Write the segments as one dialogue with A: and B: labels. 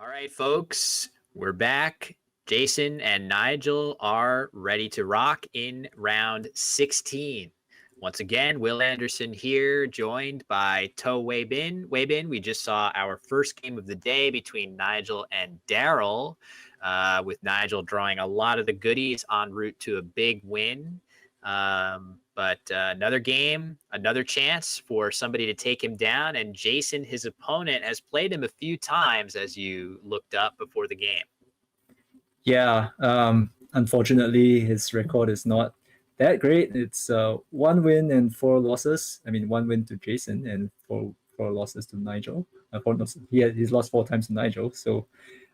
A: All right, folks, we're back. Jason and Nigel are ready to rock in round 16. Once again, Will Anderson here, joined by Weibin. Weibin, we just saw our first game of the day between Nigel and Daryl, with Nigel drawing a lot of the goodies en route to a big win. But another game, another chance for somebody to take him down. And Jason, his opponent, has played him a few times as you looked up before the game.
B: Yeah, unfortunately, his record is not that great. It's 1 win and 4 losses. I mean, 1 win to Jason and four losses to Nigel. He's lost 4 times to Nigel. So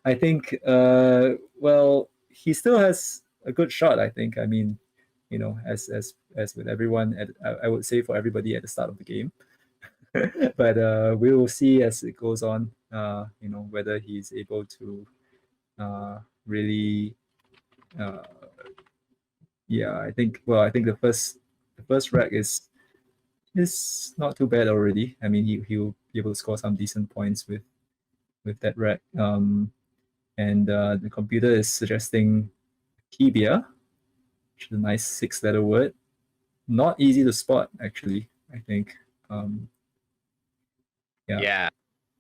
B: I think, well, he still has a good shot, I think. I mean, as with everyone, I would say for everybody at the start of the game. But we will see as it goes on, whether he's able to really I think the first rack is not too bad already. I mean, he'll be able to score some decent points with that rack. And the computer is suggesting Kibia, which is a nice 6-letter word. Not easy to spot, actually, I think.
A: Yeah,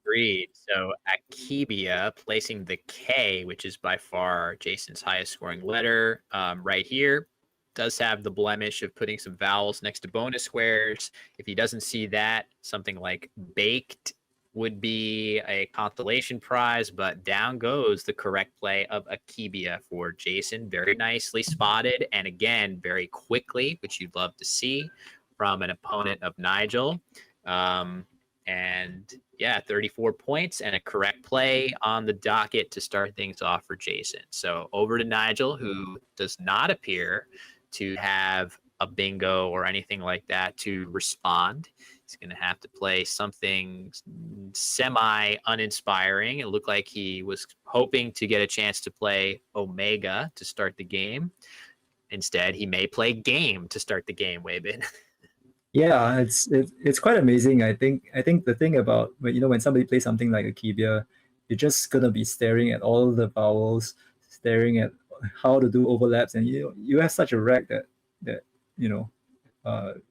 A: agreed. So Akibia placing the K, which is by far Jason's highest scoring letter, right here, does have the blemish of putting some vowels next to bonus squares. If he doesn't see that, something like baked would be a consolation prize, but down goes the correct play of Akibia for Jason. Very nicely spotted, and again, very quickly, which you'd love to see from an opponent of Nigel. And yeah, 34 points and a correct play on the docket to start things off for Jason. So over to Nigel, who does not appear to have a bingo or anything like that to respond. He's going to have to play something semi-uninspiring. It looked like he was hoping to get a chance to play Omega to start the game. Instead, he may play Game to start the game, Weibin.
B: Yeah, it's quite amazing. I think the thing about when somebody plays something like Akibia, you're just gonna be staring at all the vowels, staring at how to do overlaps, and you have such a rack that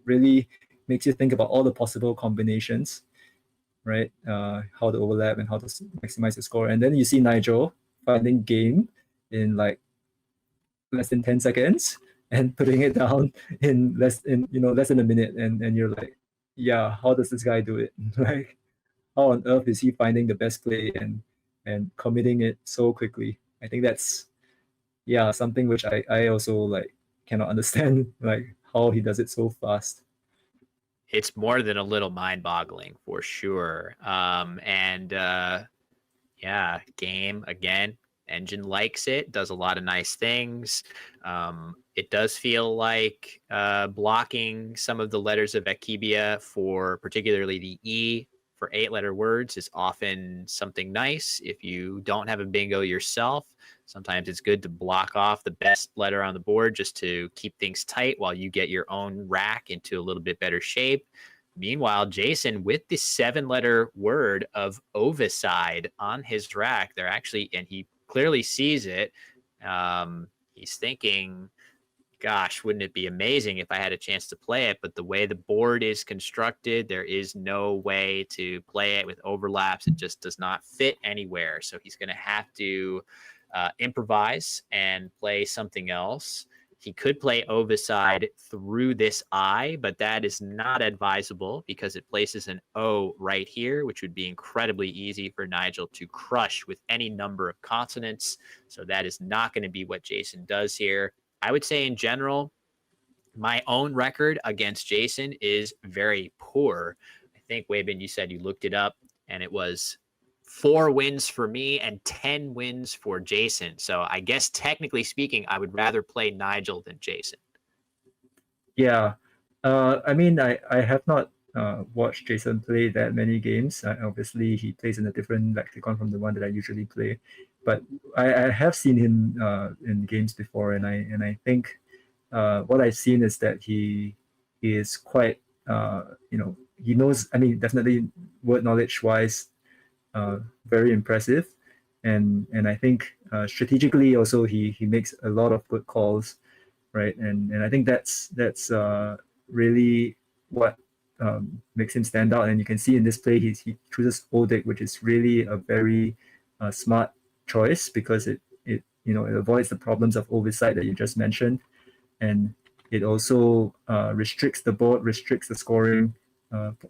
B: really makes you think about all the possible combinations, right? How to overlap and how to maximize the score, and then you see Nigel finding game in like less than 10 seconds and putting it down in less than a minute, and you're like, yeah, how does this guy do it? Like, how on earth is he finding the best play and committing it so quickly? I think that's something which I also like cannot understand, like how he does it so fast.
A: It's more than a little mind-boggling for sure. Yeah, game again. Engine likes it, does a lot of nice things. It does feel like blocking some of the letters of Akibia, for particularly the E for 8-letter words, is often something nice. If you don't have a bingo yourself, sometimes it's good to block off the best letter on the board just to keep things tight while you get your own rack into a little bit better shape. Meanwhile, Jason, with the 7-letter word of ovicide on his rack, they're actually, and he clearly sees it. He's thinking, gosh, wouldn't it be amazing if I had a chance to play it? But the way the board is constructed, there is no way to play it with overlaps. It just does not fit anywhere. So he's going to have to improvise and play something else. He could play ovicide through this I, but that is not advisable because it places an O right here, which would be incredibly easy for Nigel to crush with any number of consonants. So that is not going to be what Jason does here. I would say in general, my own record against Jason is very poor. I think, Weibin, you said you looked it up, and it was 4 wins for me and 10 wins for Jason. So I guess technically speaking, I would rather play Nigel than Jason.
B: Yeah. I mean, I have not watched Jason play that many games. Obviously, he plays in a different lexicon from the one that I usually play. But I have seen him in games before, and I think what I've seen is that he is quite, he knows, I mean, definitely word knowledge wise, very impressive. and I think strategically also he makes a lot of good calls, right? And I think that's really what makes him stand out. And you can see in this play he chooses Odik, which is really a very smart choice because it it avoids the problems of oversight that you just mentioned, and it also restricts the board, restricts the scoring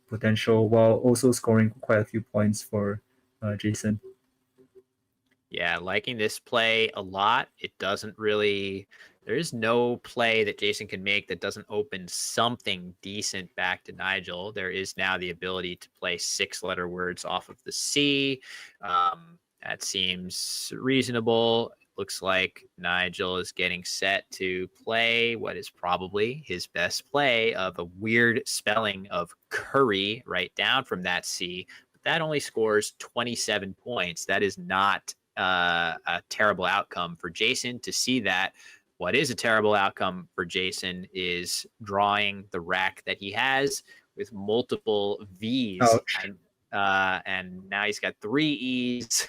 B: potential, while also scoring quite a few points for Jason.
A: Yeah, liking this play a lot. It doesn't really, there is no play that Jason can make that doesn't open something decent back to Nigel. There is now the ability to play 6-letter words off of the C. That seems reasonable. Looks like Nigel is getting set to play what is probably his best play of a weird spelling of curry right down from that C. But that only scores 27 points. That is not a terrible outcome for Jason to see that. What is a terrible outcome for Jason is drawing the rack that he has with multiple V's. And now he's got 3 E's.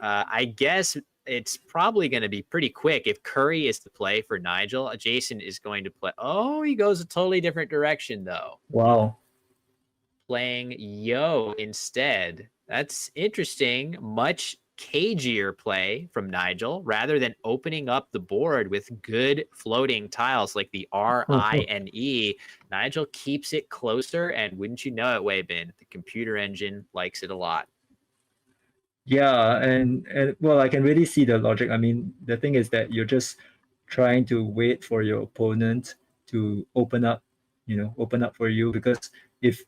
A: I guess it's probably going to be pretty quick. If Curry is to play for Nigel, Jason is going to play. Oh, he goes a totally different direction, though.
B: Wow.
A: Playing Yo instead. That's interesting. Much cagier play from Nigel rather than opening up the board with good floating tiles like the R, I, and E. Nigel keeps it closer, and wouldn't you know it, Weibin, the computer engine likes it a lot.
B: Yeah, and well, I can really see the logic. I mean, the thing is that you're just trying to wait for your opponent to open up, open up for you, because if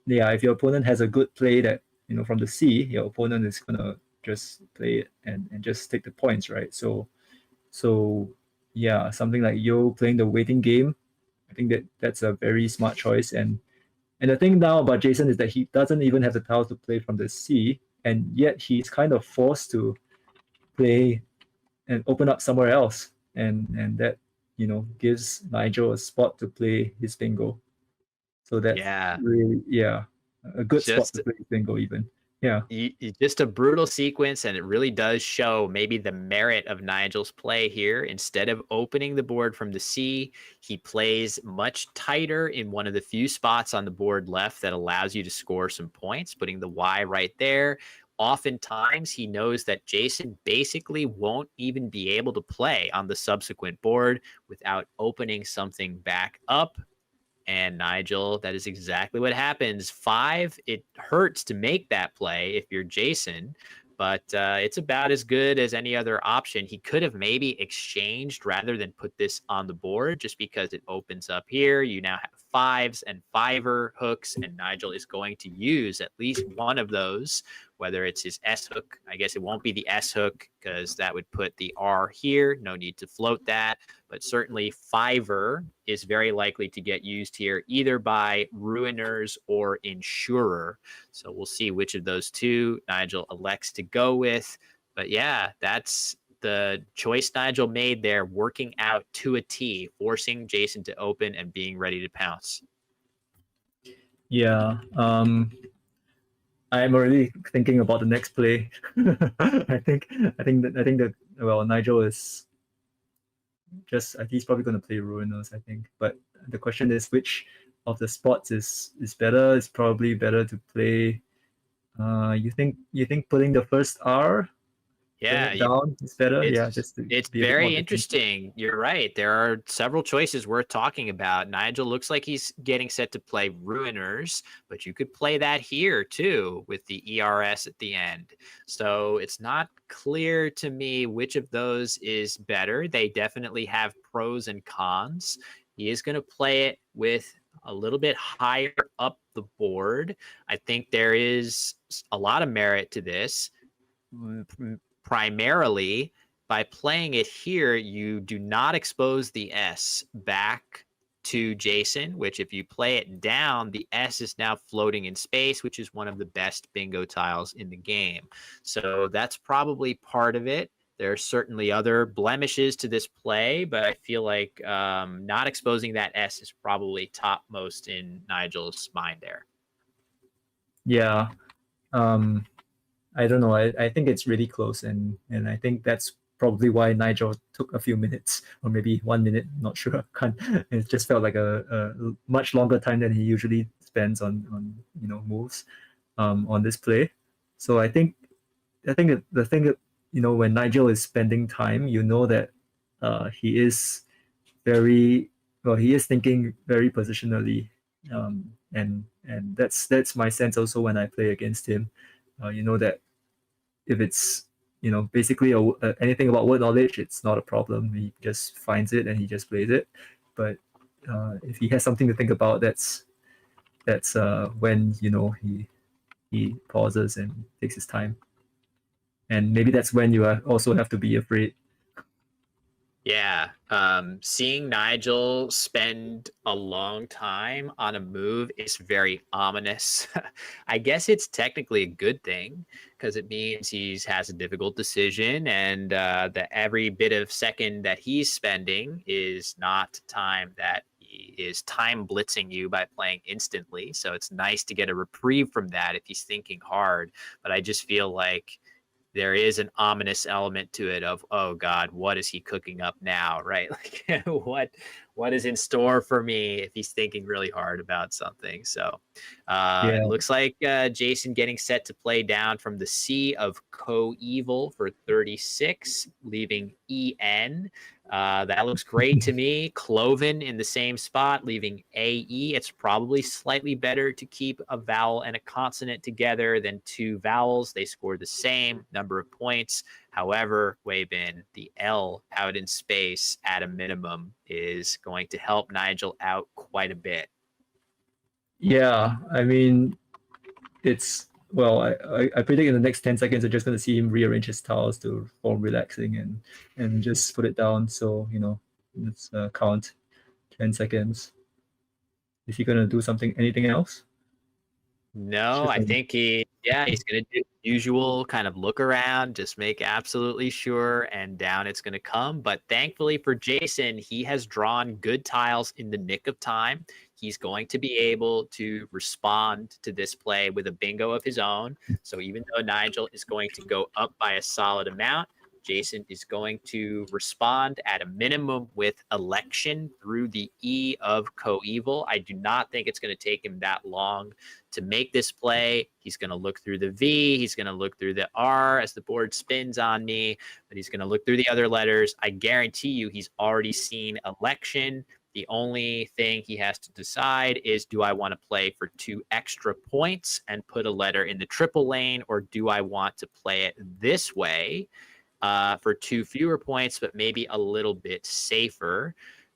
B: your opponent has a good play that, from the C, your opponent is gonna just play it and just take the points, right? So yeah, something like Yo playing the waiting game, I think that's a very smart choice. And the thing now about Jason is that he doesn't even have the tiles to play from the C, and yet he's kind of forced to play and open up somewhere else, and that gives Nigel a spot to play his bingo. So that's really a good spot to play his bingo even. Yeah.
A: Just a brutal sequence, and it really does show maybe the merit of Nigel's play here. Instead of opening the board from the C, he plays much tighter in one of the few spots on the board left that allows you to score some points, putting the Y right there. Oftentimes, he knows that Jason basically won't even be able to play on the subsequent board without opening something back up. And Nigel, that is exactly what happens. 5, it hurts to make that play if you're Jason, but it's about as good as any other option. He could have maybe exchanged rather than put this on the board just because it opens up here. You now have 5s and 5er hooks, and Nigel is going to use at least one of those, whether it's his S hook. I guess it won't be the S hook because that would put the R here. No need to float that. But certainly 5er is very likely to get used here either by Ruiners or Insurer. So we'll see which of those two Nigel elects to go with. But yeah, that's the choice Nigel made there, working out to a T, forcing Jason to open and being ready to pounce.
B: Yeah. I'm already thinking about the next play. I think that well, Nigel is just, he's probably going to play Ruiners, I think. But the question is, which of the spots is better? It's probably better to play. You think putting the first R down is better?
A: It's very interesting. You're right. There are several choices worth talking about. Nigel looks like he's getting set to play Ruiners, but you could play that here too with the ERS at the end. So it's not clear to me which of those is better. They definitely have pros and cons. He is going to play it with a little bit higher up the board. I think there is a lot of merit to this. Primarily, by playing it here, you do not expose the S back to Jason, which if you play it down, the S is now floating in space, which is one of the best bingo tiles in the game. So that's probably part of it. There are certainly other blemishes to this play, but I feel like not exposing that S is probably topmost in Nigel's mind there.
B: Yeah. I don't know. I think it's really close, and I think that's probably why Nigel took a few minutes, or maybe 1 minute. Not sure. Can't, it just felt like a much longer time than he usually spends on moves on this play. So I think the thing that when Nigel is spending time, that he is very well. He is thinking very positionally, and that's my sense also when I play against him. That if it's basically anything about word knowledge, it's not a problem. He just finds it and he just plays it. But if he has something to think about, that's when he pauses and takes his time. And maybe that's when you also have to be afraid.
A: Yeah, seeing Nigel spend a long time on a move is very ominous. I guess it's technically a good thing because it means he has a difficult decision, and that every bit of second that he's spending is not time that he is time blitzing you by playing instantly. So it's nice to get a reprieve from that if he's thinking hard. But I just feel like there is an ominous element to it of, oh God, what is he cooking up now, right? Like what is in store for me if he's thinking really hard about something. So
B: Yeah.
A: it looks like Jason getting set to play down from the Sea of Coeval for 36, leaving En. That looks great to me. Cloven in the same spot, leaving AE. It's probably slightly better to keep a vowel and a consonant together than two vowels. They score the same number of points. However, Weibin, the L out in space at a minimum is going to help Nigel out quite a bit.
B: Yeah, I mean, I predict in the next 10 seconds, you're just going to see him rearrange his tiles to form relaxing and just put it down. So, let's count 10 seconds. Is he going to do anything else?
A: No, I think he's going to do the usual kind of look around, just make absolutely sure, and down it's going to come. But thankfully for Jason, he has drawn good tiles in the nick of time. He's going to be able to respond to this play with a bingo of his own. So even though Nigel is going to go up by a solid amount, Jason is going to respond at a minimum with election through the E of Coeval. I do not think it's going to take him that long to make this play. He's going to look through the V. He's going to look through the R as the board spins on me, but he's going to look through the other letters. I guarantee you he's already seen election. The only thing he has to decide is, do I want to play for 2 extra points and put a letter in the triple lane, or do I want to play it this way for 2 fewer points, but maybe a little bit safer?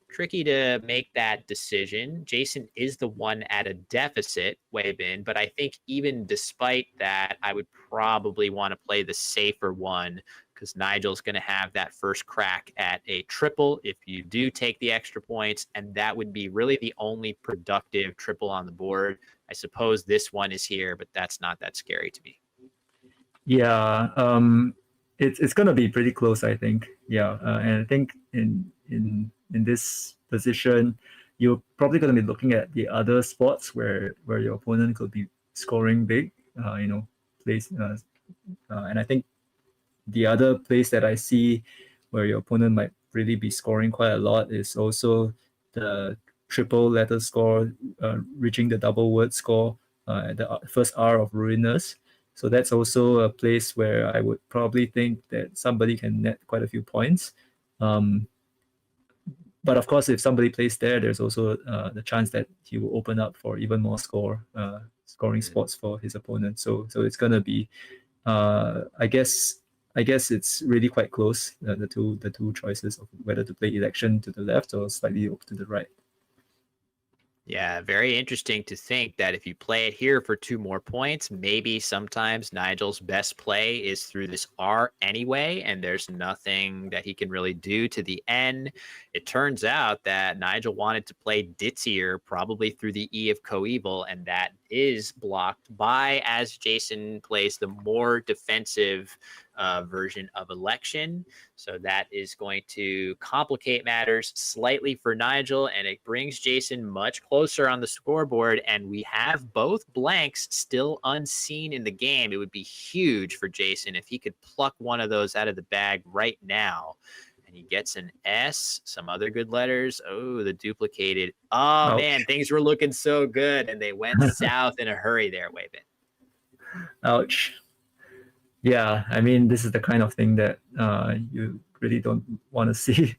A: Tricky to make that decision. Jason is the one at a deficit, Weibin, but I think even despite that, I would probably want to play the safer one because Nigel's going to have that first crack at a triple if you do take the extra points, and that would be really the only productive triple on the board. I suppose this one is here, but that's not that scary to me.
B: Yeah, it's gonna be pretty close, I think. Yeah, and I think in this position, you're probably gonna be looking at the other spots where your opponent could be scoring big. Place, and I think the other place that I see where your opponent might really be scoring quite a lot is also the triple letter score, reaching the double word score at the first R of Ruinous. So that's also a place where I would probably think that somebody can net quite a few points. But of course, if somebody plays there, there's also the chance that he will open up for even more scoring spots for his opponent. So it's gonna be, I guess it's really quite close. The two choices of whether to play election to the left or slightly to the right.
A: Yeah, very interesting to think that if you play it here for 2 more points, maybe sometimes Nigel's best play is through this R anyway, and there's nothing that he can really do to the N. It turns out that Nigel wanted to play ditzier, probably through the E of Coeval, and that is blocked by, as Jason plays the more defensive version of election. So that is going to complicate matters slightly for Nigel, and it brings Jason much closer on the scoreboard. And we have both blanks still unseen in the game. It would be huge for Jason if he could pluck one of those out of the bag right now. And he gets an S, some other good letters. Oh, the duplicated. Oh,
B: Ouch.
A: man, things were looking so good, and they went south in a hurry there, Weibin.
B: Ouch. Yeah, I mean, this is the kind of thing that you really don't want to see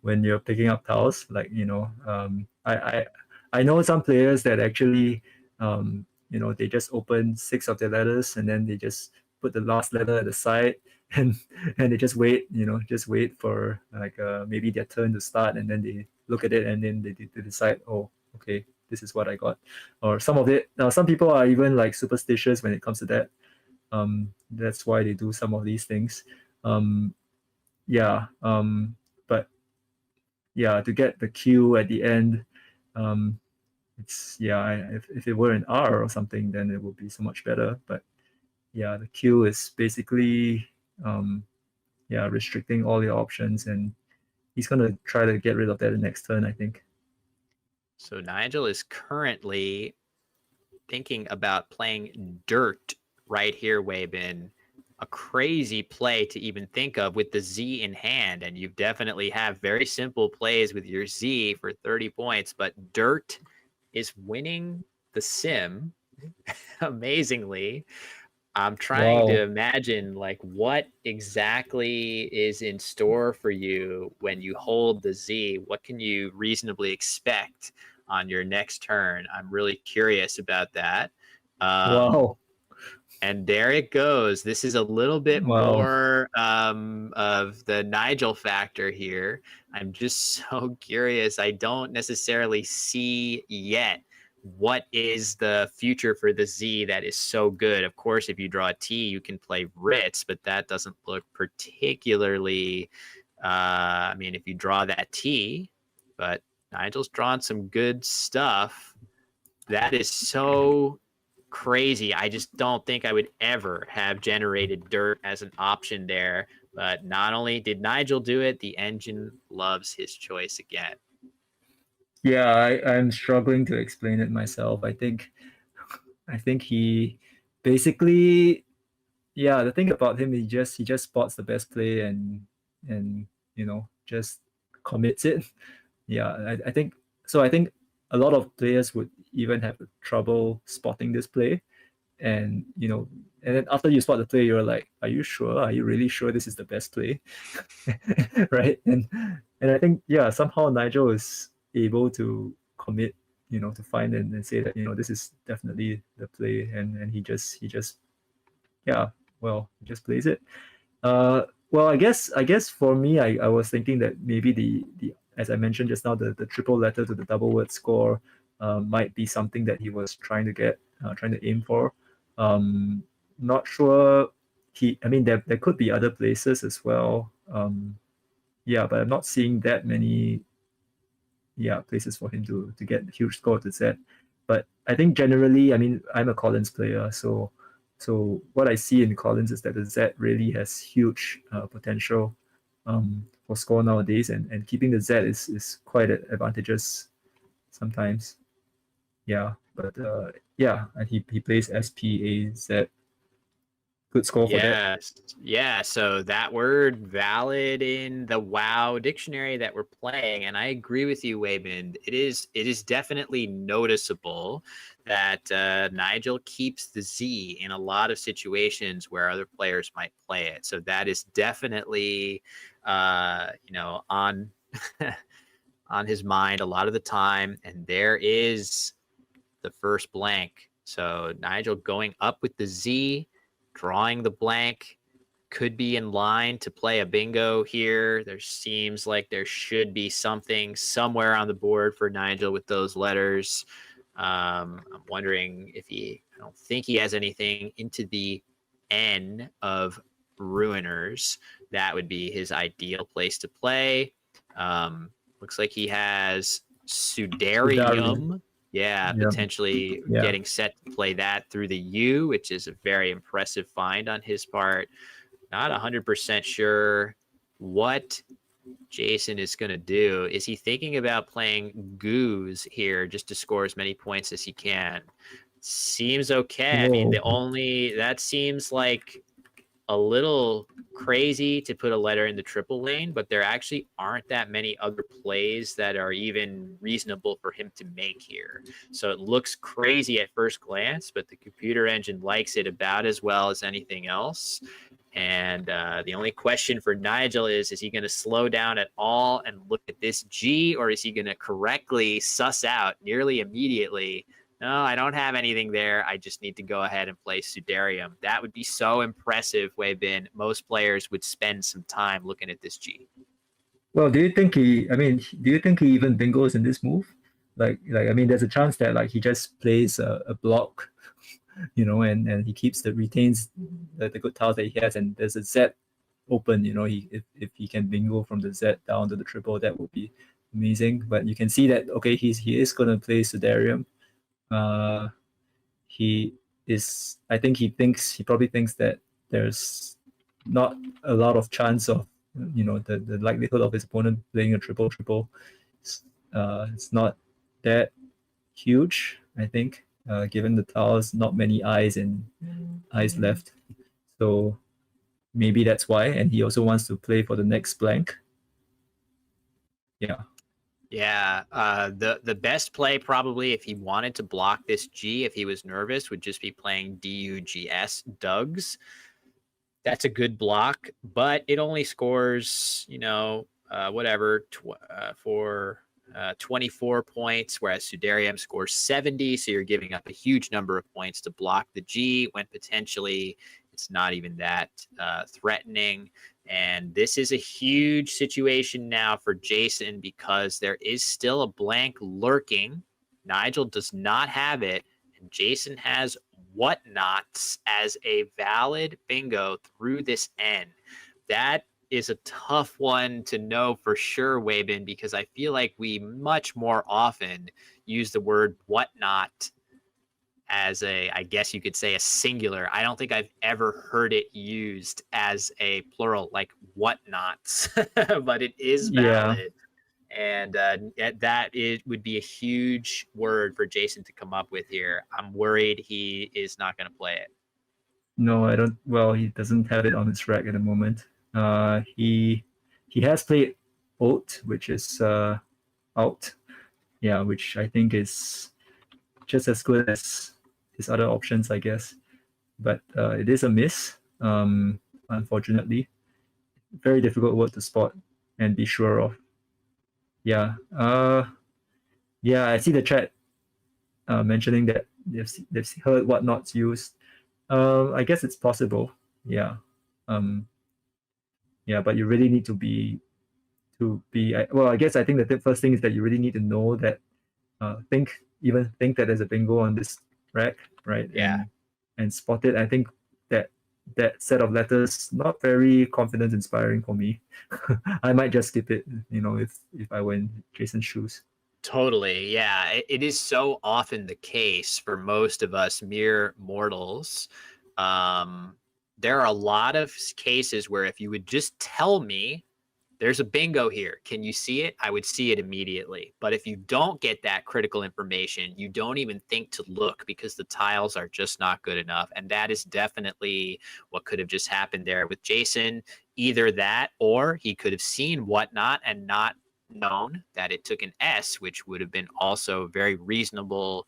B: when you're picking up tiles. Like, I know some players that actually, they just open 6 of their letters and then they just put the last letter at the side and they just wait, just wait for like maybe their turn to start, and then they look at it and then they decide, oh, okay, this is what I got. Or some of it, some people are even like superstitious when it comes to that. That's why they do some of these things. But yeah, to get the Q at the end, if it were an R or something, then it would be so much better. But yeah, the Q is basically restricting all your options, and he's gonna try to get rid of that the next turn, I think.
A: So Nigel is currently thinking about playing dirt right here, Weibin. A crazy play to even think of with the Z in hand, and you definitely have very simple plays with your Z for 30 points, but dirt is winning the sim amazingly. I'm trying to imagine like what exactly is in store for you when you hold the Z. What can you reasonably expect on your next turn? I'm really curious about that.
B: Wow.
A: And there it goes. This is a little bit more of the Nigel factor here. I'm just so curious. I don't necessarily see yet what is the future for the Z that is so good. Of course, if you draw a T, you can play Ritz, but that doesn't look particularly, if you draw that T, but Nigel's drawn some good stuff. That is so crazy. I just don't think I would ever have generated dirt as an option there. But not only did Nigel do it, the engine loves his choice again.
B: Yeah, I'm struggling to explain it myself. I think he basically, the thing about him, he just spots the best play and just commits it. Yeah, I think so. I think a lot of players would even have trouble spotting this play, and and then after you spot the play, you're like, are you sure? Are you really sure this is the best play? Right? And I think somehow Nigel is able to commit, to find and say that this is definitely the play, and he just he just plays it. Well, I guess for me, I was thinking that maybe the as I mentioned just now, the triple letter to the double word score might be something that he was trying to aim for. Not sure. There could be other places as well. But I'm not seeing that many places for him to get a huge score to Z. But I think generally, I'm a Collins player, so what I see in Collins is that the Z really has huge potential for score nowadays, and keeping the Z is quite advantageous sometimes. But and he plays SPAZ. Good score for that.
A: Yeah, so that word valid in the WoW dictionary that we're playing, and I agree with you, Weibin. It is definitely noticeable that Nigel keeps the Z in a lot of situations where other players might play it. So that is definitely on on his mind a lot of the time. And there is the first blank. So Nigel going up with the Z, drawing the blank, could be in line to play a bingo here. There seems like there should be something somewhere on the board for Nigel with those letters. I'm wondering if I don't think he has anything into the N of Ruiners. That would be his ideal place to play. Looks like he has Sudarium. Potentially getting set to play that through the U, which is a very impressive find on his part. not 100% sure what Jason is going to do. Is he thinking about playing goose here just to score as many points as he can? Seems okay. I mean, that seems like a little crazy to put a letter in the triple lane, but there actually aren't that many other plays that are even reasonable for him to make here. So it looks crazy at first glance, but the computer engine likes it about as well as anything else. And the only question for Nigel is he going to slow down at all and look at this G, or is he going to correctly suss out nearly immediately, no, I don't have anything there, I just need to go ahead and play Sudarium? That would be so impressive, Weibin. Most players would spend some time looking at this G.
B: Well, do you think he even bingos in this move? I mean, there's a chance that like he just plays a block, and he retains the good tiles that he has, and there's a Z open. If he can bingo from the Z down to the triple, that would be amazing. But you can see that okay, he is gonna play Sudarium. I think he probably thinks that there's not a lot of chance of the likelihood of his opponent playing a triple. It's not that huge, I think, given the tiles, not many eyes left. So maybe that's why, and he also wants to play for the next blank. Yeah.
A: Yeah, the best play probably if he wanted to block this G, if he was nervous, would just be playing DUGS, Dugs. That's a good block, but it only scores, for 24 points, whereas Sudarium scores 70, so you're giving up a huge number of points to block the G when potentially it's not even that threatening. And this is a huge situation now for Jason because there is still a blank lurking. Nigel does not have it, and Jason has whatnots as a valid bingo through this N. That is a tough one to know for sure, Weibin, because I feel like we much more often use the word whatnot as I guess you could say a singular. I don't think I've ever heard it used as a plural, like whatnots, but it is valid. And would be a huge word for Jason to come up with here. I'm worried he is not going to play it.
B: No, I don't. Well, he doesn't have it on his rack at the moment. He has played Oat, which is out. Yeah, which I think is just as good as his other options, I guess. But it is a miss, unfortunately. Very difficult word to spot and be sure of. Yeah. I see the chat mentioning that they've heard whatnots used. I guess it's possible. Yeah. But you really need to be. I guess I think the first thing is that you really need to know that. Think that there's a bingo on this rack, right?
A: Yeah.
B: And spot it. I think that set of letters not very confidence inspiring for me. I might just skip it, if I were in Jason's shoes.
A: Totally. Yeah. It is so often the case for most of us mere mortals. There are a lot of cases where if you would just tell me there's a bingo here, can you see it? I would see it immediately. But if you don't get that critical information, you don't even think to look because the tiles are just not good enough. And that is definitely what could have just happened there with Jason. Either that, or he could have seen whatnot and not known that it took an S, which would have been also very reasonable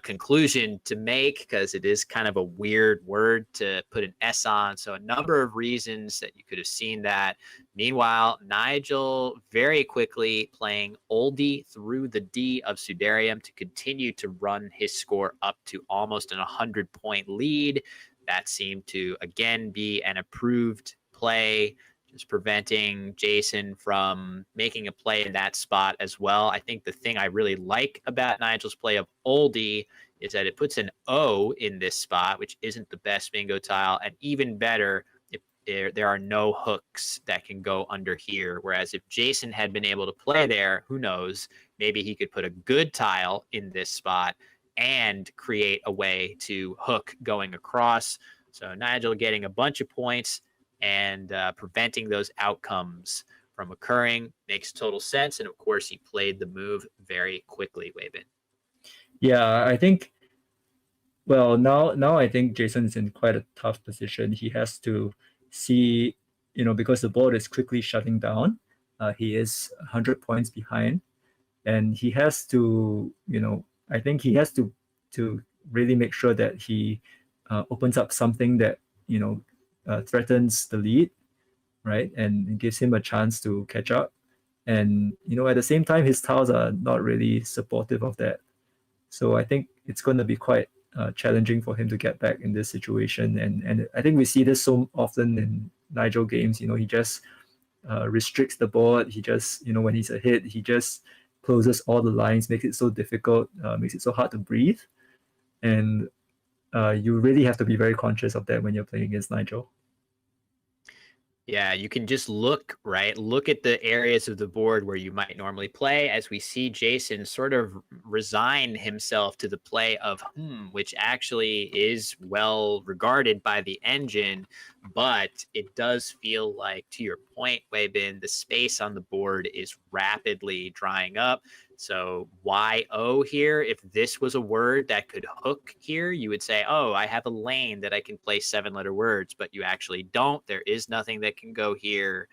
A: conclusion to make because it is kind of a weird word to put an S on. So a number of reasons that you could have seen that. Meanwhile, Nigel very quickly playing oldie through the D of Sudarium to continue to run his score up to almost an 100-point lead. That seemed to, again, be an approved play, just preventing Jason from making a play in that spot as well. I think the thing I really like about Nigel's play of oldie is that it puts an O in this spot, which isn't the best bingo tile, and even better, if there are no hooks that can go under here. Whereas if Jason had been able to play there, who knows, maybe he could put a good tile in this spot and create a way to hook going across. So Nigel getting a bunch of points. and preventing those outcomes from occurring makes total sense. And of course, he played the move very quickly, Weibin.
B: Yeah, I think. Well, now I think Jason is in quite a tough position. He has to see, because the board is quickly shutting down. He is 100 points behind, and he has to, I think he has to really make sure that he opens up something that threatens the lead, right, and gives him a chance to catch up. And at the same time, his tiles are not really supportive of that. So I think it's going to be quite challenging for him to get back in this situation. And I think we see this so often in Nigel games. He just restricts the board. He just, when he's ahead, he just closes all the lines, makes it so difficult, makes it so hard to breathe. And you really have to be very conscious of that when you're playing against Nigel.
A: Yeah, you can just look, right? Look at the areas of the board where you might normally play as we see Jason sort of resign himself to the play of which actually is well regarded by the engine, but it does feel like, to your point, Weibin, the space on the board is rapidly drying up. So YO here, if this was a word that could hook here, you would say, oh, I have a lane that I can place 7-letter words, but you actually don't. There is nothing that can go here.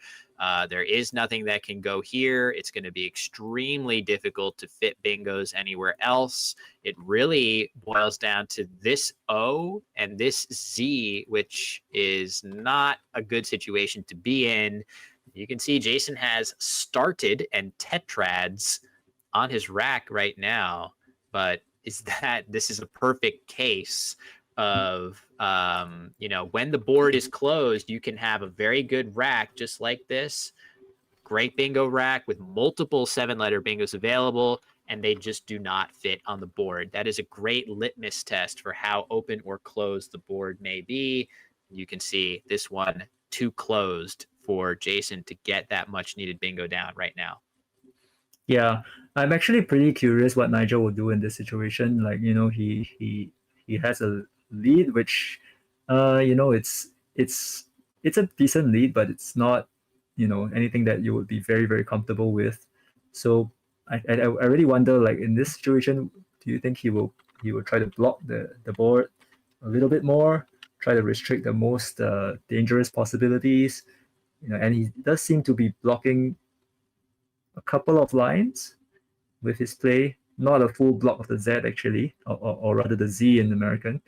A: There is nothing that can go here. It's going to be extremely difficult to fit bingos anywhere else. It really boils down to this O and this Z, which is not a good situation to be in. You can see Jason has started and tetrads on his rack right now, but this is a perfect case of when the board is closed, you can have a very good rack just like this, great bingo rack with multiple 7-letter bingos available, and they just do not fit on the board. That is a great litmus test for how open or closed the board may be. You can see this one too closed for Jason to get that much needed bingo down right now.
B: Yeah, I'm actually pretty curious what Nigel will do in this situation. Like, he has a lead, which, it's a decent lead, but it's not, anything that you would be very, very comfortable with. So I really wonder, like, in this situation, do you think he will try to block the board a little bit more, try to restrict the most dangerous possibilities, and he does seem to be blocking a couple of lines with his play, not a full block of the Z actually, or rather the Z in American.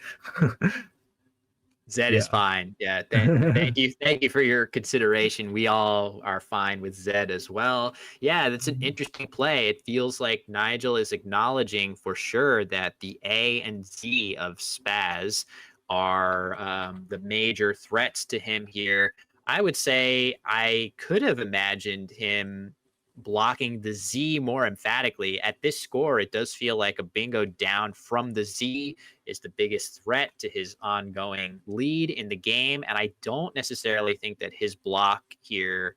A: Z is fine. Yeah, thank you for your consideration. We all are fine with Z as well. Yeah, that's an interesting play. It feels like Nigel is acknowledging for sure that the A and Z of Spaz are the major threats to him here. I would say I could have imagined him blocking the Z more emphatically. At this score, it does feel like a bingo down from the Z is the biggest threat to his ongoing lead in the game. And I don't necessarily think that his block here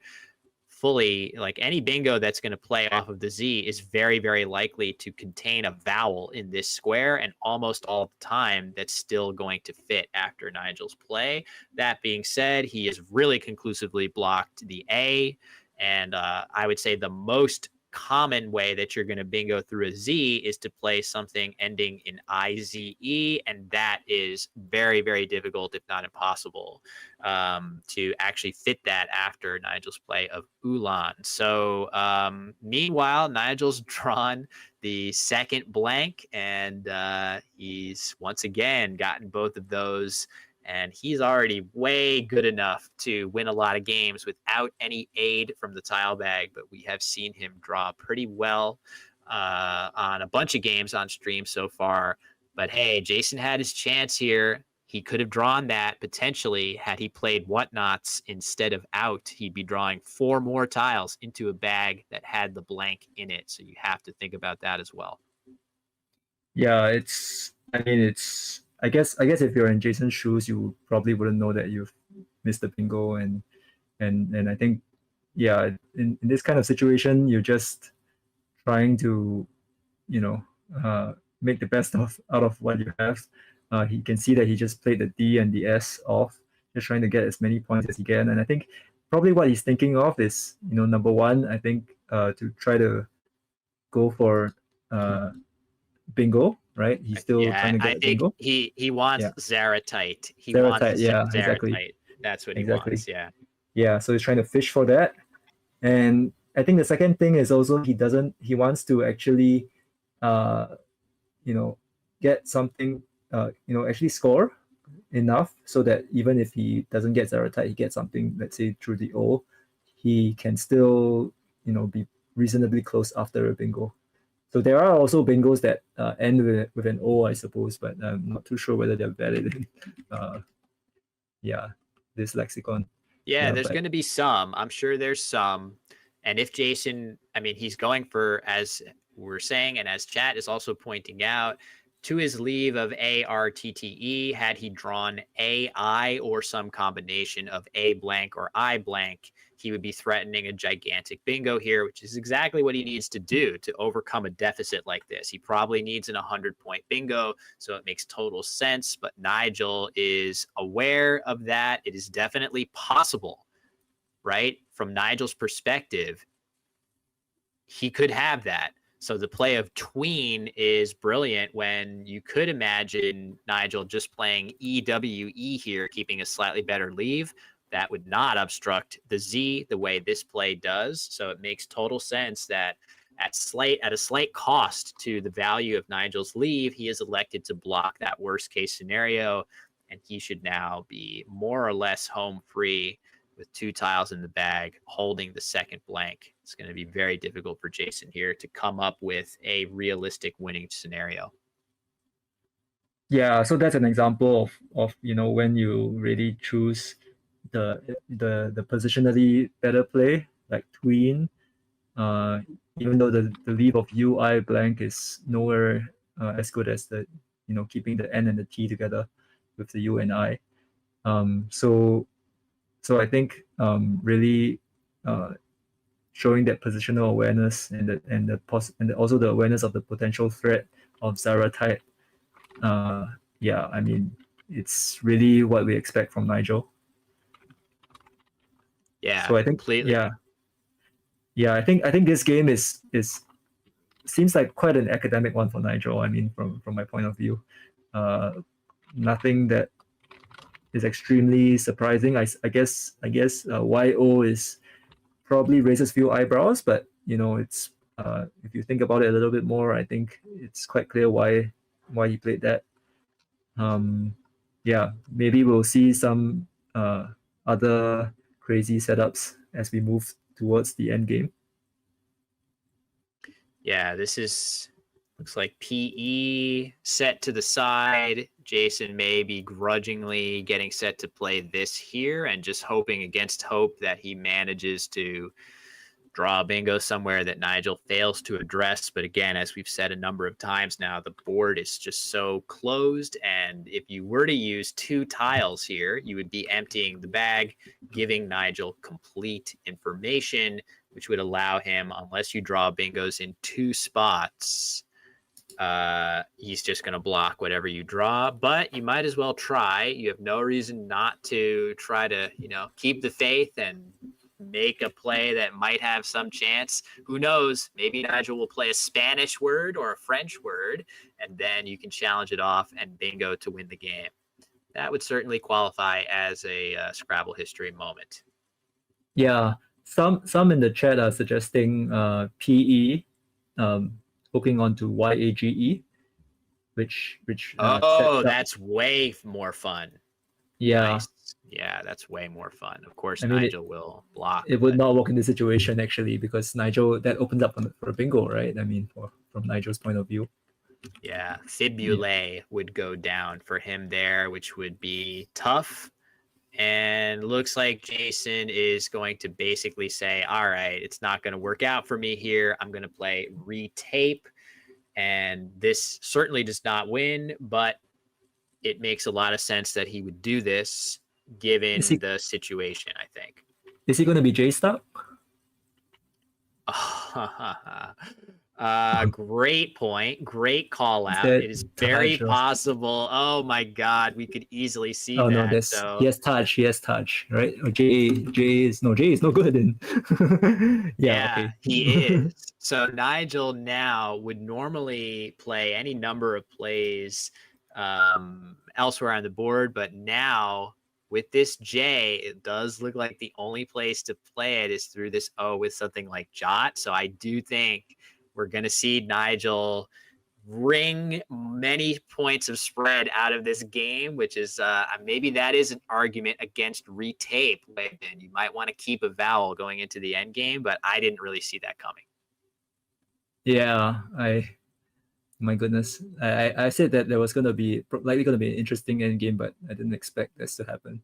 A: fully, like any bingo that's going to play off of the Z, is very, very likely to contain a vowel in this square. And almost all the time, that's still going to fit after Nigel's play. That being said, he has really conclusively blocked the A. And I would say the most common way that you're going to bingo through a Z is to play something ending in IZE, and that is very, very difficult, if not impossible, to actually fit that after Nigel's play of Ulan. So meanwhile, Nigel's drawn the second blank, and he's once again gotten both of those. And he's already way good enough to win a lot of games without any aid from the tile bag. But we have seen him draw pretty well on a bunch of games on stream so far. But hey, Jason had his chance here. He could have drawn that potentially had he played whatnots instead of out. He'd be drawing 4 more tiles into a bag that had the blank in it. So you have to think about that as well.
B: Yeah, I guess if you're in Jason's shoes, you probably wouldn't know that you've missed the bingo, and I think, yeah, in this kind of situation, you're just trying to, make the best out of what you have. He can see that he just played the D and the S off, just trying to get as many points as he can. And I think probably what he's thinking of is, number one, I think to try to go for bingo, right? He's still trying to
A: I
B: get
A: think
B: bingo.
A: he wants
B: Yeah.
A: Zaratite. He
B: Zaratite,
A: wants to set
B: yeah, exactly.
A: Zaratite. That's what he
B: Exactly.
A: wants. Yeah.
B: Yeah, so he's trying to fish for that. And I think the second thing is also he wants to actually get something, actually score enough so that even if he doesn't get Zaratite, he gets something, let's say through the O, he can still, be reasonably close after a bingo. So there are also bingos that end with an O, I suppose, but I'm not too sure whether they're valid in, this lexicon.
A: Yeah, there's
B: But
A: going to be some. I'm sure there's some. And if Jason, I mean, he's going for, as we're saying, and as chat is also pointing out, to his leave of ARTTE, had he drawn AI or some combination of A blank or I blank, he would be threatening a gigantic bingo here, which is exactly what he needs to do to overcome a deficit like this. He probably needs an 100-point bingo, so it makes total sense. But Nigel is aware of that. It is definitely possible, right? From Nigel's perspective, he could have that. So the play of tween is brilliant when you could imagine Nigel just playing EWE here, keeping a slightly better leave. That would not obstruct the Z the way this play does. So it makes total sense that at a slight cost to the value of Nigel's leave, he is elected to block that worst case scenario, and he should now be more or less home free with 2 tiles in the bag, holding the second blank. It's going to be very difficult for Jason here to come up with a realistic winning scenario.
B: yeah, so that's an example of when you really choose the positionally better play, like tween, even though the leave of UI blank is nowhere as good as the keeping the N and the T together with the U and I. So I think really showing that positional awareness and also the awareness of the potential threat of Zaratite. Yeah, I mean, it's really what we expect from Nigel.
A: Yeah,
B: so I think
A: completely.
B: I think this game is seems like quite an academic one for Nigel. I mean, from my point of view, nothing that is extremely surprising. I guess YO is probably raises few eyebrows, but it's if you think about it a little bit more, I think it's quite clear why he played that. Yeah, maybe we'll see some other crazy setups as we move towards the end game.
A: Yeah, this looks like PE set to the side. Jason may be grudgingly getting set to play this here and just hoping against hope that he manages to draw a bingo somewhere that Nigel fails to address. But again, as we've said a number of times now, the board is just so closed. And if you were to use 2 tiles here, you would be emptying the bag, giving Nigel complete information, which would allow him, unless you draw bingos in 2 spots, he's just going to block whatever you draw. But you might as well try. You have no reason not to try to, keep the faith and make a play that might have some chance. Who knows? Maybe Nigel will play a Spanish word or a French word, and then you can challenge it off and bingo to win the game. That would certainly qualify as a Scrabble history moment.
B: Yeah, some in the chat are suggesting PE, hooking onto YAGE, which
A: that's way more fun.
B: Yeah.
A: Nice. Yeah, that's way more fun. Of course, Nigel will block.
B: It would not work in this situation actually, because Nigel, that opens up for a bingo, right? I mean, from Nigel's point of view.
A: Yeah, Fibulae would go down for him there, which would be tough. And looks like Jason is going to basically say, all right, it's not going to work out for me here. I'm going to play retape. And this certainly does not win, but it makes a lot of sense that he would do this given the situation, I think.
B: Is he going to be J-Star?
A: Great point. Great call out.
B: Instead,
A: It is very
B: touch.
A: possible. Oh my God, we could easily see
B: Oh no,
A: that.
B: there's
A: So
B: he has touch. He has touch, right? Or J is no good. And yeah,
A: yeah,
B: okay.
A: he is. So Nigel now would normally play any number of plays elsewhere on the board, but now with this J, it does look like the only place to play it is through this O with something like Jot. So I do think we're going to see Nigel wring many points of spread out of this game, which is maybe that is an argument against retape. Weibin. You might want to keep a vowel going into the end game, but I didn't really see that coming.
B: Yeah, my goodness, I said that there was gonna be likely gonna be an interesting end game, but I didn't expect this to happen.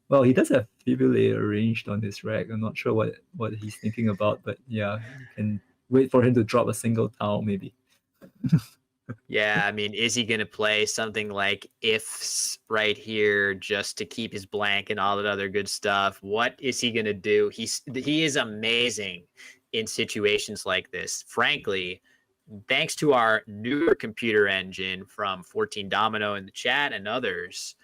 B: Well, he does have Fibulae arranged on his rack. I'm not sure what he's thinking about, but yeah, you can wait for him to drop a single tile, maybe.
A: Yeah, I mean, is he going to play something like ifs right here just to keep his blank and all that other good stuff? What is he going to do? He is amazing in situations like this. Frankly, thanks to our newer computer engine from 14 Domino in the chat and others,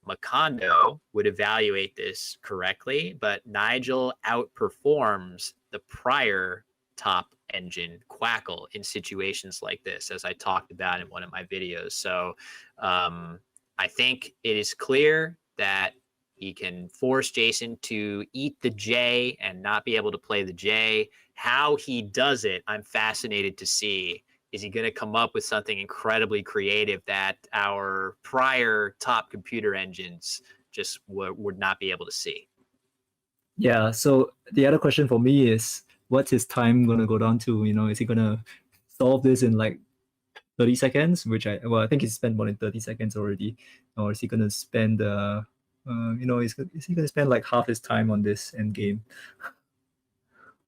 A: Macondo would evaluate this correctly, but Nigel outperforms the prior top engine Quackle in situations like this, as I talked about in one of my videos. So I think it is clear that he can force Jason to eat the J and not be able to play the J. How he does it, I'm fascinated to see. Is he going to come up with something incredibly creative that our prior top computer engines just would not be able to see?
B: Yeah. So the other question for me is, what's his time gonna go down to? Is he gonna solve this in like 30 seconds? I think he spent more than 30 seconds already, or is he gonna spend is he gonna spend like half his time on this end game?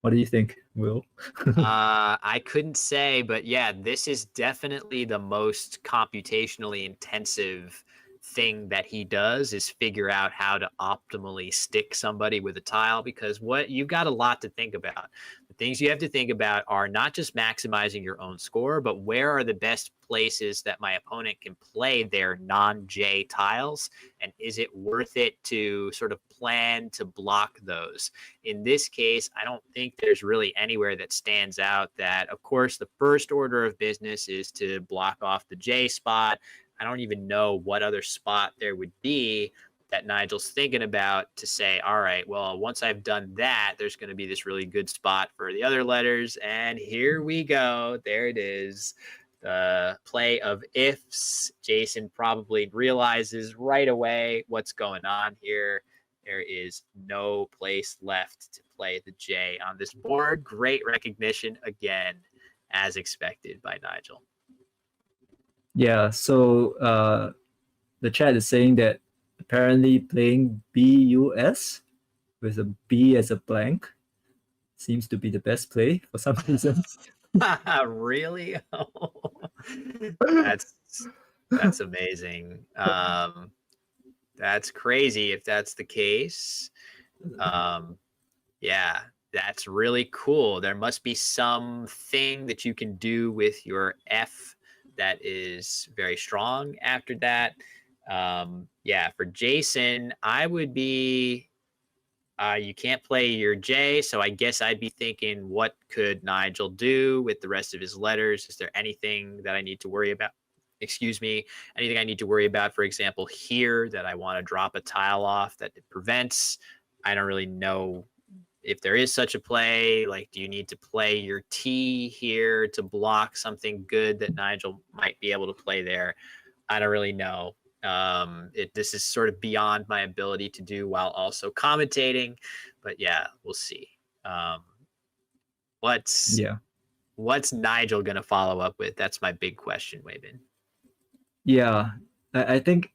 B: What do you think, Will?
A: I couldn't say, but yeah, this is definitely the most computationally intensive thing that he does is figure out how to optimally stick somebody with a tile, because what you've got a lot to think about. The things you have to think about are not just maximizing your own score, but where are the best places that my opponent can play their non-J tiles, and is it worth it to sort of plan to block those? In this case, I don't think there's really anywhere that stands out. That, of course, the first order of business is to block off the J spot. I don't even know what other spot there would be that Nigel's thinking about to say, all right, well, once I've done that, there's going to be this really good spot for the other letters. And here we go. There it is. The play of ifs. Jason probably realizes right away what's going on here. There is no place left to play the J on this board. Great recognition again, as expected by Nigel.
B: Yeah, so the chat is saying that apparently playing BUS with a B as a blank seems to be the best play for some reason.
A: Really? That's amazing. That's crazy if that's the case. Yeah, that's really cool. There must be something that you can do with your F that is very strong after that. Yeah, for Jason, I would be you can't play your J, so I guess I'd be thinking, what could Nigel do with the rest of his letters? Is there anything that I need to worry about? Excuse me, anything I need to worry about, for example, here that I want to drop a tile off that it prevents? I don't really know if there is such a play. Like, do you need to play your T here to block something good that Nigel might be able to play there? I don't really know. This is sort of beyond my ability to do while also commentating, but yeah, we'll see. What's Nigel gonna follow up with? That's my big question, Weibin.
B: Yeah, I think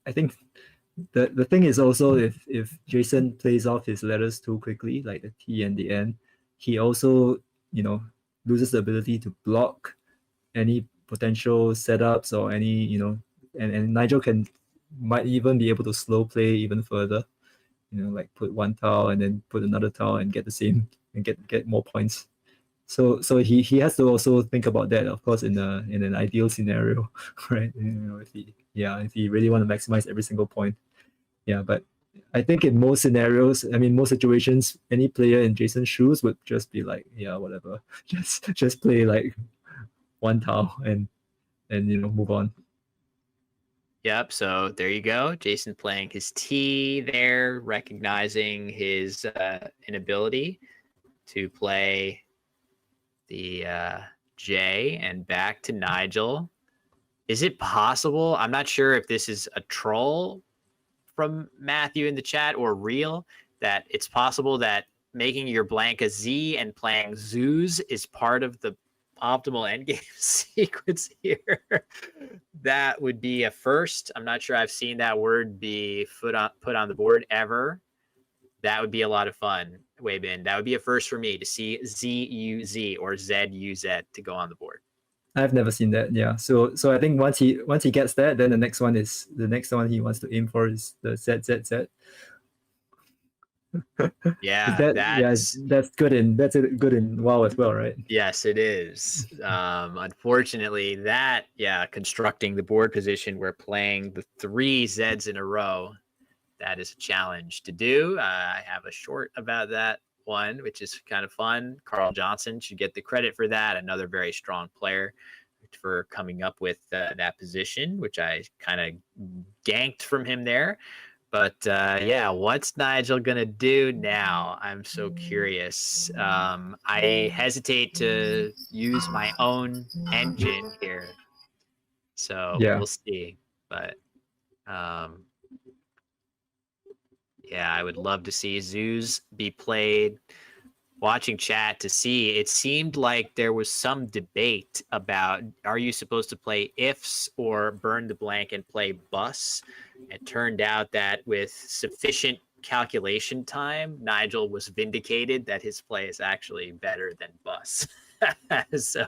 B: the thing is also, if Jason plays off his letters too quickly, like the T and the N, he also loses the ability to block any potential setups or any and Nigel might even be able to slow play even further, like put one tile and then put another tile and get the same and get more points So he has to also think about that, of course, in an ideal scenario, right? If he really want to maximize every single point. Yeah, but I think in most scenarios, I mean most situations, any player in Jason's shoes would just be like, yeah, whatever. Just play like one tile and move on.
A: Yep. So there you go. Jason playing his T there, recognizing his inability to play the J, and back to Nigel. Is it possible? I'm not sure if this is a troll from Matthew in the chat or real, that it's possible that making your blank a Z and playing zoos is part of the optimal endgame sequence here. That would be a first. I'm not sure I've seen that word be put on the board ever. That would be a lot of fun, Weibin. That would be a first for me to see ZUZ or ZUZ to go on the board.
B: I've never seen that. Yeah. So I think once he gets that, then the next one he wants to aim for is the ZZZ.
A: Yeah,
B: that's good in WoW as well, right?
A: Yes, it is. Unfortunately, constructing the board position where playing the 3 Zs in a row, that is a challenge to do. I have a short about that one, which is kind of fun. Carl Johnson should get the credit for that. Another very strong player for coming up with that position, which I kind of ganked from him there. But what's Nigel gonna do now? I'm so curious. I hesitate to use my own engine here, so we'll see. But I would love to see zoos be played. Watching chat to see, it seemed like there was some debate about, are you supposed to play ifs or burn the blank and play bus? It turned out that with sufficient calculation time, Nigel was vindicated that his play is actually better than bus. So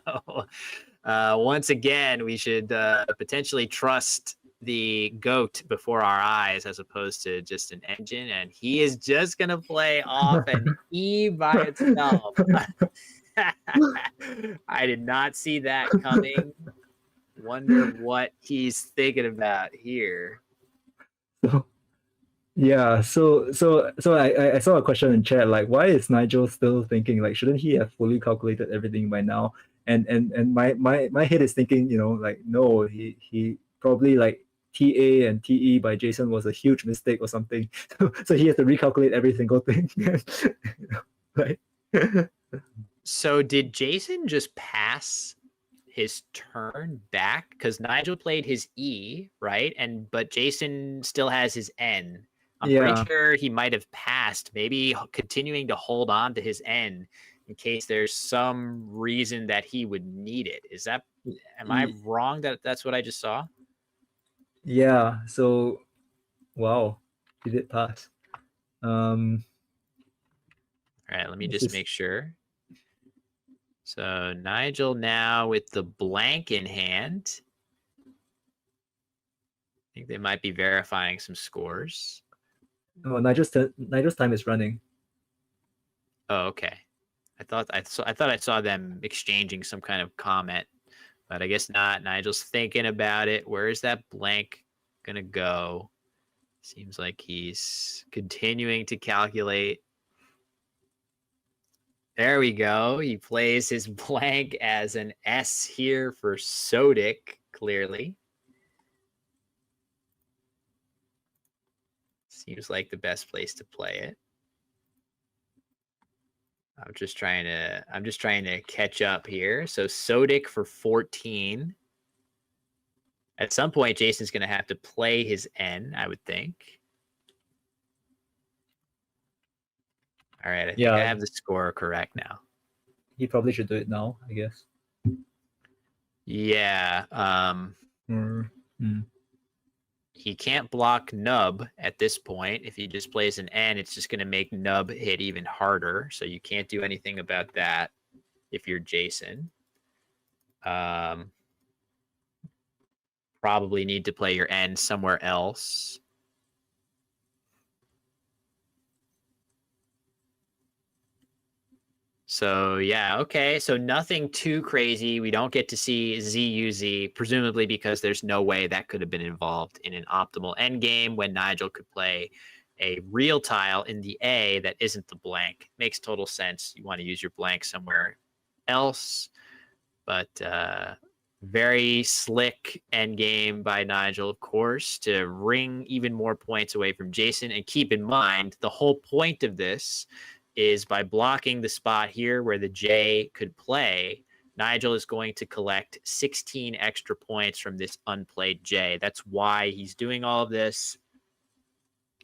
A: once again, we should potentially trust the goat before our eyes as opposed to just an engine, and he is just gonna play off an E by itself. I did not see that coming. Wonder what he's thinking about here.
B: So I saw a question in chat, like, why is Nigel still thinking, like, shouldn't he have fully calculated everything by now? And my head is thinking, like, no, he probably, like, TA and TE by Jason was a huge mistake or something. So he has to recalculate every single thing. Right?
A: So did Jason just pass his turn back? Because Nigel played his E, right? But Jason still has his N. I'm pretty sure he might have passed, maybe continuing to hold on to his N in case there's some reason that he would need it. Am I wrong that that's what I just saw?
B: Yeah, so wow, he did pass.
A: All right, let me just make sure. So Nigel now with the blank in hand. I think they might be verifying some scores.
B: Oh, Nigel's time is running.
A: Oh, okay. I thought I saw them exchanging some kind of comment, but I guess not. Nigel's thinking about it. Where is that blank gonna go? Seems like he's continuing to calculate. There we go. He plays his blank as an S here for Sodic, clearly. Seems like the best place to play it. I'm just trying to catch up here. So Sodic for 14. At some point, Jason's going to have to play his N, I would think. All right, I think I have the score correct now.
B: He probably should do it now, I guess.
A: Yeah. He can't block Nub at this point. If he just plays an N, it's just going to make Nub hit even harder. So you can't do anything about that if you're Jason. Probably need to play your N somewhere else. So yeah, okay. So nothing too crazy. We don't get to see ZUZ, presumably because there's no way that could have been involved in an optimal endgame when Nigel could play a real tile in the A that isn't the blank. Makes total sense. You want to use your blank somewhere else. But very slick endgame by Nigel, of course, to wring even more points away from Jason. And keep in mind, the whole point of this is by blocking the spot here where the J could play, Nigel is going to collect 16 extra points from this unplayed J. That's why he's doing all of this.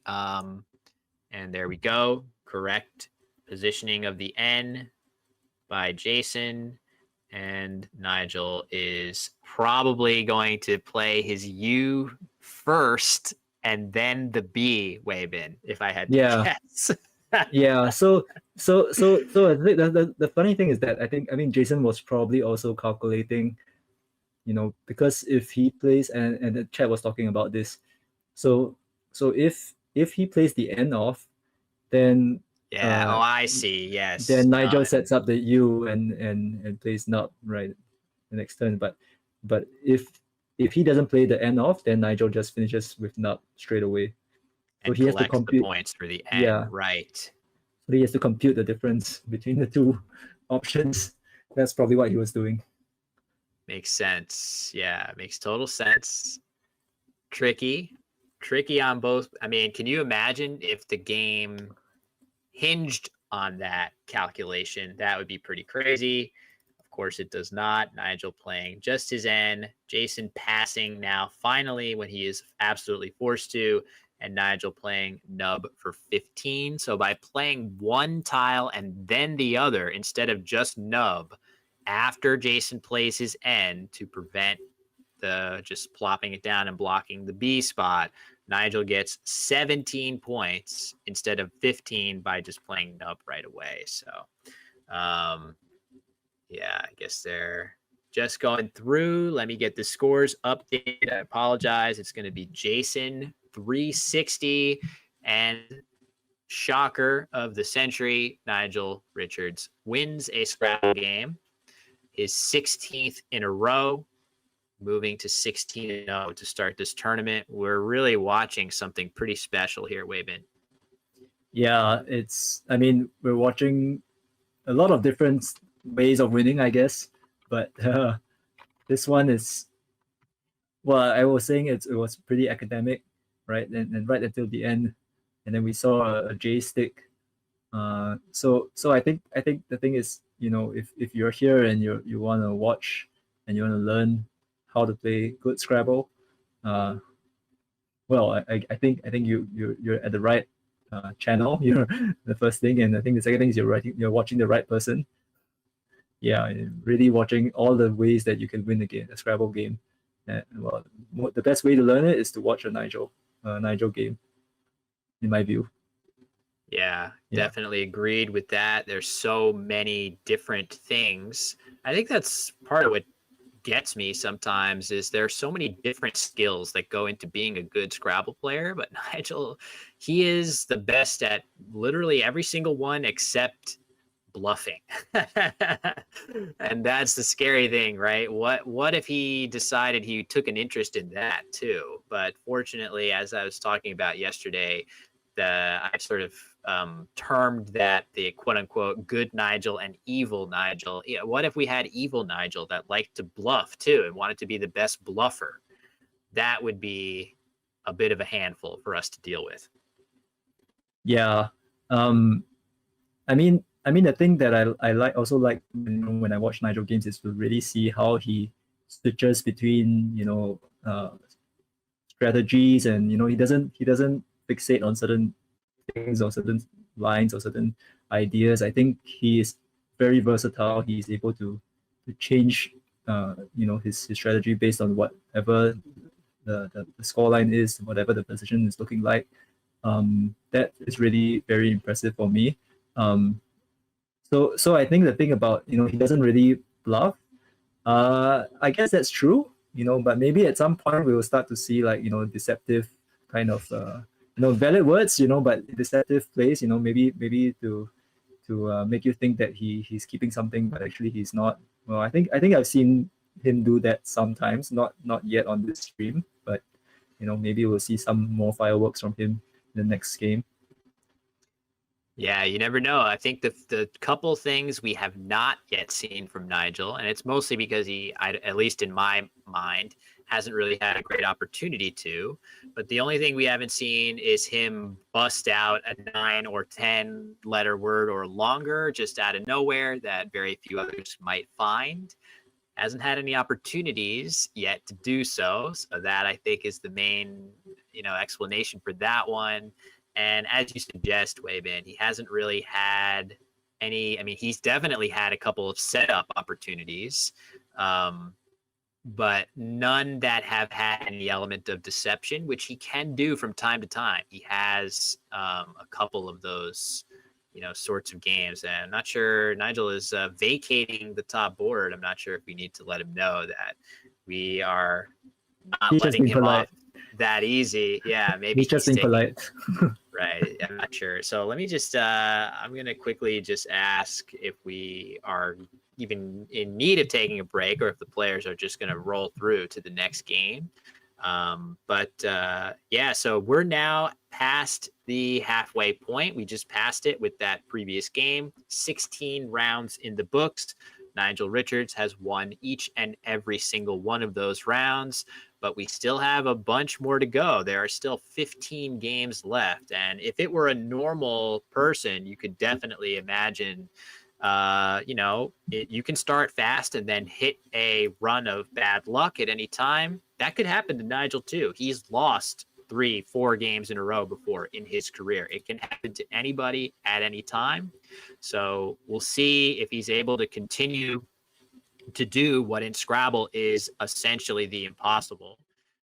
A: And there we go. Correct positioning of the N by Jason. And Nigel is probably going to play his U first and then the B, Weibin, if I had to guess.
B: Yeah. So I think the funny thing is that I mean Jason was probably also calculating, because if he plays, and the chat was talking about this, so if he plays the N off, then
A: yeah. I see. Yes.
B: then Nigel sets up the U and plays nub right the next turn. But if he doesn't play the N off, then Nigel just finishes with nub straight away. So
A: and
B: he has to compute
A: the points for the N, right?
B: So he has to compute the difference between the two options. That's probably what he was doing.
A: Makes sense. Yeah, makes total sense. Tricky on both. I mean, can you imagine if the game hinged on that calculation? That would be pretty crazy. Of course, it does not. Nigel playing just his N. Jason passing now, finally, when he is absolutely forced to. And Nigel playing nub for 15. So by playing one tile and then the other, instead of just nub, after Jason plays his N to prevent the just plopping it down and blocking the B spot, Nigel gets 17 points instead of 15 by just playing nub right away. So, yeah, I guess they're just going through. Let me get the scores updated. I apologize. It's going to be Jason 360 and shocker of the century, Nigel Richards wins a Scrabble game, his 16th in a row, moving to 16-0 to start this tournament. We're really watching something pretty special here, Weibin.
B: Yeah, we're watching a lot of different ways of winning, I guess, but this one is, well, I was saying it was pretty academic, right? And right until the end, and then we saw a J stick. So I think the thing is, if you're here and you want to watch and you want to learn how to play good Scrabble, well, I think you're at the right channel. You're the first thing, and I think the second thing is you're watching the right person. Yeah, really watching all the ways that you can win a Scrabble game. Well, the best way to learn it is to watch a Nigel game, in my view.
A: Yeah, definitely agreed with that. There's so many different things. I think that's part of what gets me sometimes is there's so many different skills that go into being a good Scrabble player, but Nigel, he is the best at literally every single one except bluffing. And that's the scary thing, right? What if he decided he took an interest in that too? But fortunately, as I was talking about yesterday, I sort of termed that the quote unquote good Nigel and evil Nigel. Yeah, what if we had evil Nigel that liked to bluff too and wanted to be the best bluffer? That would be a bit of a handful for us to deal with.
B: Yeah. I mean, the thing that I also like when I watch Nigel games is to really see how he switches between strategies, and he doesn't fixate on certain things or certain lines or certain ideas. I think he is very versatile. He's able to change his strategy based on whatever the scoreline is, whatever the position is looking like. That is really very impressive for me. So I think the thing about he doesn't really bluff. I guess that's true. But maybe at some point we will start to see deceptive kind of valid words. But deceptive plays. Maybe to make you think that he's keeping something, but actually he's not. Well, I think I've seen him do that sometimes, not yet on this stream, but maybe we'll see some more fireworks from him in the next game.
A: Yeah, you never know. I think the couple things we have not yet seen from Nigel, and it's mostly because at least in my mind, hasn't really had a great opportunity to. But the only thing we haven't seen is him bust out a 9 or 10 letter word or longer just out of nowhere that very few others might find. Hasn't had any opportunities yet to do so. So that I think is the main, explanation for that one. And as you suggest, Weibin, he hasn't really had any. I mean, he's definitely had a couple of setup opportunities, but none that have had any element of deception, which he can do from time to time. He has a couple of those, sorts of games. And I'm not sure Nigel is vacating the top board. I'm not sure if we need to let him know that we are not
B: He's
A: letting him off that easy. Yeah, maybe
B: he's just being polite.
A: Right. I'm not sure. So let me just, I'm going to quickly just ask if we are even in need of taking a break or if the players are just going to roll through to the next game. Yeah, so we're now past the halfway point. We just passed it with that previous game. 16 rounds in the books. Nigel Richards has won each and every single one of those rounds, but we still have a bunch more to go. There are still 15 games left. And if it were a normal person, you could definitely imagine, you can start fast and then hit a run of bad luck at any time. That could happen to Nigel too. He's lost 3-4 games in a row before in his career. It can happen to anybody at any time. So we'll see if he's able to continue to do what in Scrabble is essentially the impossible,